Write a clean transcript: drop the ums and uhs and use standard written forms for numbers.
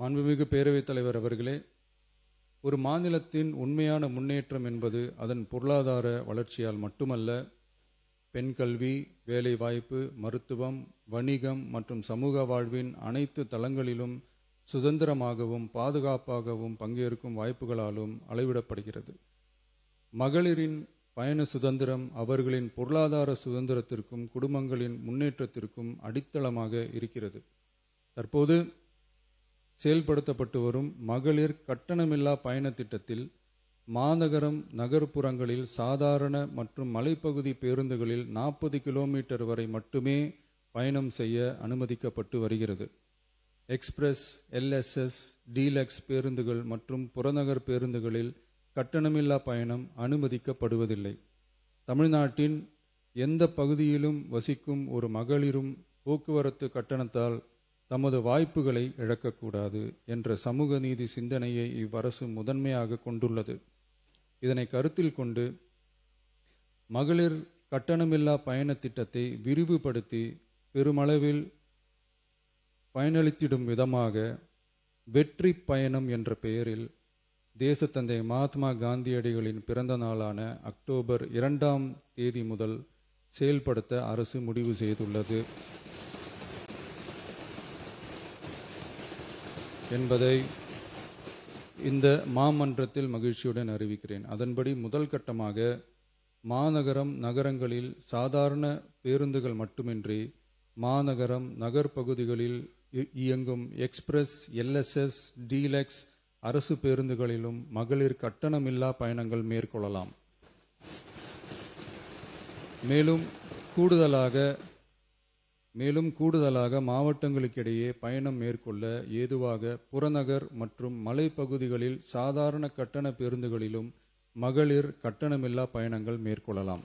மாண்புமிகு பேரவைத் தலைவர் அவர்களே, ஒரு மாநிலத்தின் உண்மையான முன்னேற்றம் என்பது அதன் பொருளாதார வளர்ச்சியால் மட்டுமல்ல, பெண் கல்வி, வேலைவாய்ப்பு, மருத்துவம், வணிகம் மற்றும் சமூக வாழ்வின் அனைத்து தளங்களிலும் சுதந்திரமாகவும் பாதுகாப்பாகவும் பங்கேற்கும் வாய்ப்புகளாலும் அளவிடப்படுகிறது. மகளிரின் பயண சுதந்திரம் அவர்களின் பொருளாதார சுதந்திரத்திற்கும் குடும்பங்களின் முன்னேற்றத்திற்கும் அடித்தளமாக இருக்கிறது. தற்போது செயல்படுத்தப்பட்டு வரும் மகளிர் கட்டணமில்லா பயண திட்டத்தில் மாநகரம், நகர்ப்புறங்களில் சாதாரண மற்றும் மலைப்பகுதி பேருந்துகளில் 40 கிலோமீட்டர் வரை மட்டுமே பயணம் செய்ய அனுமதிக்கப்பட்டு வருகிறது. எக்ஸ்பிரஸ், LSS, டீலக்ஸ் பேருந்துகள் மற்றும் புறநகர் பேருந்துகளில் கட்டணமில்லா பயணம் அனுமதிக்கப்படுவதில்லை. தமிழ்நாட்டின் எந்த பகுதியிலும் வசிக்கும் ஒரு மகளிரும் போக்குவரத்து கட்டணத்தால் தமது வாய்ப்புகளை இழக்கக்கூடாது என்ற சமூக நீதி சிந்தனையை இவ்வரசு முதன்மையாக கொண்டுள்ளது. இதனை கருத்தில் கொண்டு மகளிர் கட்டணமில்லா பயண திட்டத்தை விரிவுபடுத்தி பெருமளவில் பயனளித்திடும் விதமாக வெற்றி பயணம் என்ற பெயரில் தேசத்தந்தை மகாத்மா காந்தியடிகளின் பிறந்த நாளான அக்டோபர் 2ஆம் தேதி முதல் செயல்படுத்த அரசு முடிவு செய்துள்ளது என்பதை இந்த மாமன்றத்தில் மகிழ்ச்சியுடன் அறிவிக்கிறேன். அதன்படி முதல் கட்டமாக மாநகரம், நகரங்களில் சாதாரண பேருந்துகள் மட்டுமின்றி மாநகரம், நகர்ப்பகுதிகளில் இயங்கும் எக்ஸ்பிரஸ், LSS, டீலக்ஸ் அரசு பேருந்துகளிலும் மகளிர் கட்டணமில்லா பயணங்கள் மேற்கொள்ளலாம். மேலும் கூடுதலாக மாவட்டங்களுக்கிடையே பயணம் மேற்கொள்ள ஏதுவாக புறநகர் மற்றும் மலைப்பகுதிகளில் சாதாரண கட்டண பேருந்துகளிலும் மகளிர் கட்டணமில்லா பயணங்கள் மேற்கொள்ளலாம்.